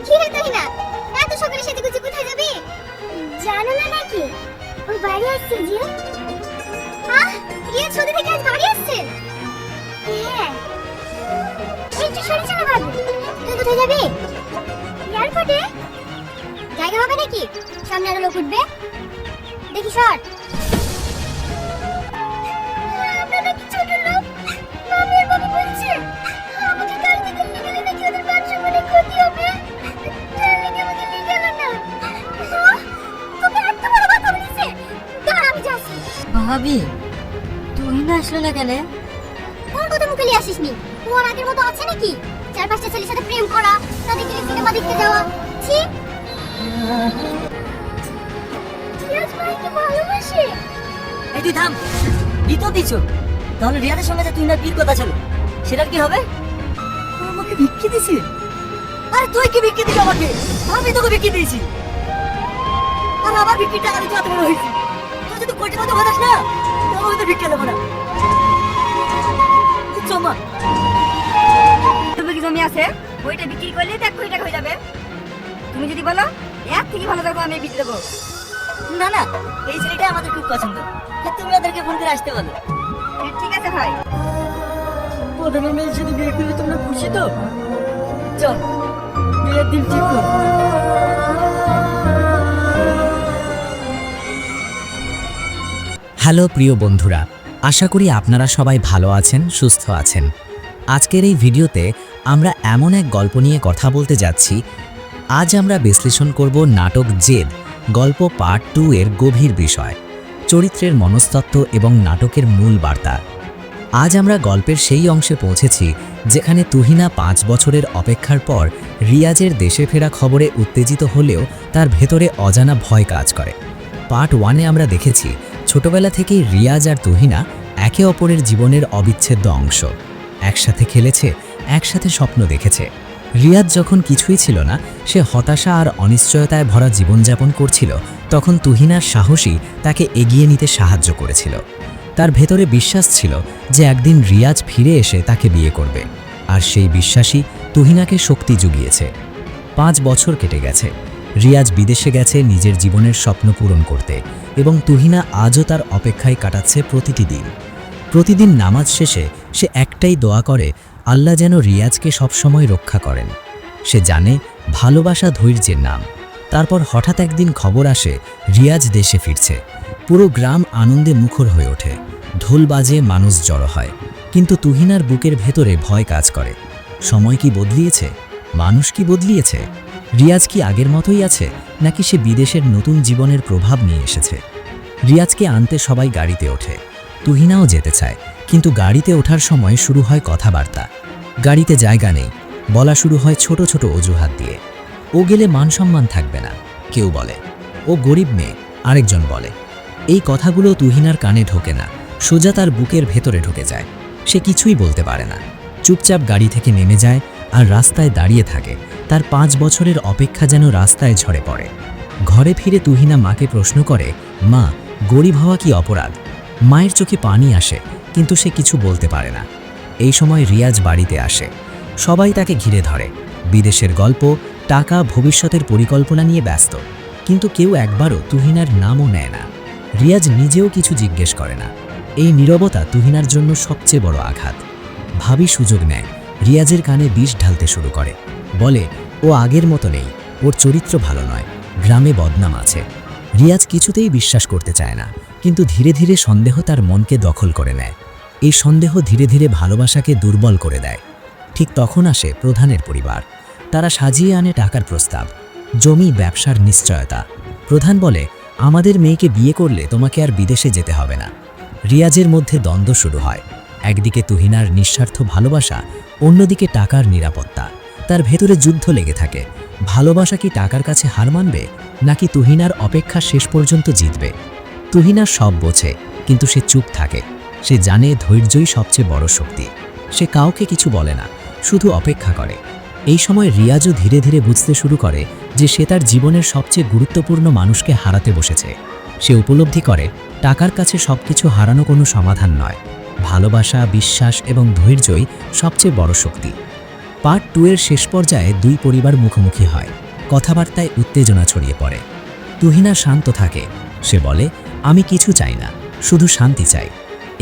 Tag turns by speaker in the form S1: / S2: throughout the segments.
S1: কি রে তুহিনা, এত সকালে সেজেগুজে কোথায় যাবি? জানো না নাকি ওর বাড়ি আসছে যে? রিয়া ছুটি থেকে আজ বাড়ি আসছে? হ্যাঁ। একটু সরে চলো বাবু, তুই কোথায় যাবি? এয়ারপোর্টে। জায়গা হবে নাকি? সামনে আরো লোক উঠবে, দেখি সর। আমরা নাকি ছোট লোক? মামি আর বাবা বলছে আমাকে কাল থেকে নিয়ে গেলে নাকি ওদের ব্যবসা করে ক্ষতি হবে। তার লেগে আমাকে নিয়ে গেল না। তোকে এত বড় কথা বলেছে? দাঁড়া, আমি যাচ্ছি।
S2: ভাবি, তুই না আসলে না কেন?
S1: কোন কথা মুখে নিয়ে আসিস নি? ও আর আগের মতো আছে নাকি? চার পাঁচটা ছেলের সাথে প্রেম করা, তাদেরকে সিনেমা দেখতে যাওয়া। ছি, রিয়াজ ভাইকে ভালোবাসে।
S2: এই তুই থাম, ই তো দিছো। তাহলে রিয়াদের সঙ্গে যে তুই না বিয়ের কথা ছিল, সেটার কি হবে? আমাকে ভিক্ষি দিছি? আরে তুই কি ভিক্ষি দিবি আমাকে? আমি তোকে ভিক্ষি দিয়েছি। আর আমার ভিক্ষির টাকা দিতে এত বড় হয়েছি। তুই যদি কোটি মতো ভাদাস না, তাহলে তো ভিক্ষা দেবো না। চমা,
S3: তুমি কি জমি আছে, ওইটা বিক্রি করলে 1 কোটি টাকা হয়ে যাবে। তুমি যদি বলো এর থেকে ভালো থাকবো, আমি বিক্রি দেবো।
S2: না না, এই ছেলেটা আমাদের খুব পছন্দ। তুমি ওদেরকে ফোন করে আসতে বলো।
S3: ঠিক আছে ভাই।
S2: প্রধানের মেয়ের সাথে বিয়ে করলে তোমরা খুশি তো? চল, বিয়ের দিন ঠিক কর।
S4: হ্যালো প্রিয় বন্ধুরা, আশা করি আপনারা সবাই ভালো আছেন, সুস্থ আছেন। আজকের এই ভিডিওতে আমরা এমন এক গল্প নিয়ে কথা বলতে যাচ্ছি। আজ আমরা বিশ্লেষণ করব নাটক জেদ গল্প পার্ট 2 এর গভীর বিষয়, চরিত্রের মনস্তত্ত্ব এবং নাটকের মূল বার্তা। আজ আমরা গল্পের সেই অংশে পৌঁছেছি যেখানে তুহিনা 5 বছরের অপেক্ষার পর রিয়াজের দেশে ফেরা খবরে উত্তেজিত হলেও তার ভেতরে অজানা ভয় কাজ করে। পার্ট 1-এ আমরা দেখেছি ছোটবেলা থেকেই রিয়াজ আর তুহিনা একে অপরের জীবনের অবিচ্ছেদ্য অংশ। একসাথে খেলেছে, একসাথে স্বপ্ন দেখেছে। রিয়াজ যখন কিছুই ছিল না, সে হতাশা আর অনিশ্চয়তায় ভরা জীবনযাপন করছিল, তখন তুহিনার সাহসী তাকে এগিয়ে নিতে সাহায্য করেছিল। তার ভেতরে বিশ্বাস ছিল যে একদিন রিয়াজ ফিরে এসে তাকে বিয়ে করবে, আর সেই বিশ্বাসই তুহিনাকে শক্তি জুগিয়েছে। 5 বছর কেটে গেছে। রিয়াজ বিদেশে গেছে নিজের জীবনের স্বপ্ন পূরণ করতে, এবং তুহিনা আজও তার অপেক্ষায় কাটাচ্ছে প্রতিটি দিন। প্রতিদিন নামাজ শেষে সে একটাই দোয়া করে, আল্লাহ যেন রিয়াজকে সবসময় রক্ষা করেন। সে জানে ভালোবাসা ধৈর্যের নাম। তারপর হঠাৎ একদিন খবর আসে রিয়াজ দেশে ফিরছে। পুরো গ্রাম আনন্দে মুখর হয়ে ওঠে, ঢোল বাজে, মানুষ জড়ো হয়। কিন্তু তুহিনার বুকের ভেতরে ভয় কাজ করে। সময় কি বদলিয়েছে? মানুষ কি বদলিয়েছে? রিয়াজ কি আগের মতোই আছে, নাকি সে বিদেশের নতুন জীবনের প্রভাব নিয়ে এসেছে? রিয়াজকে আনতে সবাই গাড়িতে ওঠে। তুহিনাও যেতে চায়, কিন্তু গাড়িতে ওঠার সময় শুরু হয় কথাবার্তা। গাড়িতে জায়গা নেই, বলা শুরু হয় ছোট ছোট অজুহাত দিয়ে। ও গেলে মান সম্মান থাকবে না, কেউ বলে। ও গরিব মেয়ে, আরেকজন বলে। এই কথাগুলো তুহিনার কানে ঢোকে না, সোজা তার বুকের ভেতরে ঢুকে যায়। সে কিছুই বলতে পারে না, চুপচাপ গাড়ি থেকে নেমে যায় আর রাস্তায় দাঁড়িয়ে থাকে। তার 5 বছরের অপেক্ষা যেন রাস্তায় ঝরে পড়ে। ঘরে ফিরে তুহিনা মাকে প্রশ্ন করে, মা, গরিব হওয়া কি অপরাধ? মায়ের চোখে পানি আসে, কিন্তু সে কিছু বলতে পারে না। এই সময় রিয়াজ বাড়িতে আসে। সবাই তাকে ঘিরে ধরে। বিদেশের গল্প, টাকা, ভবিষ্যতের পরিকল্পনা নিয়ে ব্যস্ত, কিন্তু কেউ একবারও তুহিনার নামও নেয় না। রিয়াজ নিজেও কিছু জিজ্ঞেস করে না। এই নীরবতা তুহিনার জন্য সবচেয়ে বড় আঘাত। ভাবি সুযোগ নেয়, রিয়াজের কানে বিষ ঢালতে শুরু করে। বলে, ও আগের মতো নেই, ওর চরিত্র ভালো নয়, গ্রামে বদনাম আছে। রিয়াজ কিছুতেই বিশ্বাস করতে চায় না, কিন্তু ধীরে ধীরে সন্দেহ তার মনকে দখল করে নেয়। এই সন্দেহ ধীরে ধীরে ভালোবাসাকে দুর্বল করে দেয়। ঠিক তখন আসে প্রধানের পরিবার। তারা সাজিয়ে আনে টাকার প্রস্তাব, জমি, ব্যবসার নিশ্চয়তা। প্রধান বলে, আমাদের মেয়েকে বিয়ে করলে তোমাকে আর বিদেশে যেতে হবে না। রিয়াজের মধ্যে দ্বন্দ্ব শুরু হয়। একদিকে তুহিনার নিঃস্বার্থ ভালোবাসা, অন্যদিকে টাকার নিরাপত্তা। তার ভেতরে যুদ্ধ লেগে থাকে। ভালোবাসা কি টাকার কাছে হার মানবে, নাকি তুহিনার অপেক্ষা শেষ পর্যন্ত জিতবে? তুহিনা সব বোঝে, কিন্তু সে চুপ থাকে। সে জানে ধৈর্যই সবচেয়ে বড় শক্তি। সে কাউকে কিছু বলে না, শুধু অপেক্ষা করে। এই সময় রিয়াজও ধীরে ধীরে বুঝতে শুরু করে যে সে তার জীবনের সবচেয়ে গুরুত্বপূর্ণ মানুষকে হারাতে বসেছে। সে উপলব্ধি করে টাকার কাছে সবকিছু হারানো কোনো সমাধান নয়, ভালোবাসা, বিশ্বাস এবং ধৈর্যই সবচেয়ে বড় শক্তি। পার্ট 2 এর শেষ পর্যায়ে দুই পরিবার মুখোমুখি হয়, কথাবার্তায় উত্তেজনা ছড়িয়ে পড়ে। তুহিনা শান্ত থাকে, সে বলে, আমি কিছু চাই না, শুধু শান্তি চাই।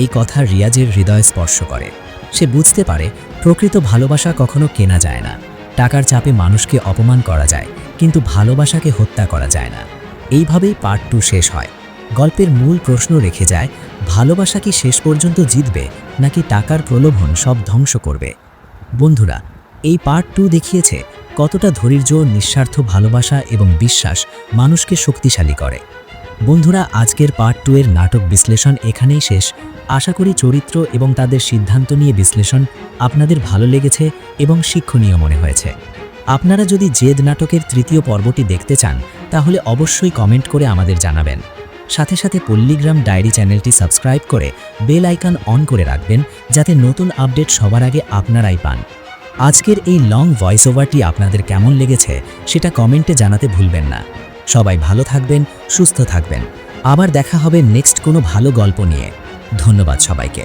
S4: এই কথা রিয়াজের হৃদয় স্পর্শ করে। সে বুঝতে পারে প্রকৃত ভালোবাসা কখনো কেনা যায় না। টাকার চাপে মানুষকে অপমান করা যায়, কিন্তু ভালোবাসাকে হত্যা করা যায় না। এইভাবেই পার্ট 2 শেষ হয়। গল্পের মূল প্রশ্ন রেখে যায়, ভালোবাসা কি শেষ পর্যন্ত জিতবে, নাকি টাকার প্রলোভন সব ধ্বংস করবে? বন্ধুরা, এই পার্ট 2 দেখিয়েছে কতটা ধৈর্য, নিঃস্বার্থ ভালোবাসা এবং বিশ্বাস মানুষকে শক্তিশালী করে। বন্ধুরা, আজকের পার্ট 2 এর নাটক বিশ্লেষণ এখানেই শেষ। আশা করি চরিত্র এবং তাদের সিদ্ধান্ত নিয়ে বিশ্লেষণ আপনাদের ভালো লেগেছে এবং শিক্ষণীয় মনে হয়েছে। আপনারা যদি জেদ নাটকের তৃতীয় পর্বটি দেখতে চান, তাহলে অবশ্যই কমেন্ট করে আমাদের জানাবেন। সাথে সাথে পল্লীগ্রাম ডায়েরি চ্যানেলটি সাবস্ক্রাইব করে বেল আইকন অন করে রাখবেন, যাতে নতুন আপডেট সবার আগে আপনারাই পান। আজকের এই লং ভয়েস ওভারটি আপনাদের কেমন লেগেছে সেটা কমেন্টে জানাতে ভুলবেন না। সবাই ভালো থাকবেন, সুস্থ থাকবেন। আবার দেখা হবে নেক্সট কোনো ভালো গল্প নিয়ে। ধন্যবাদ সবাইকে।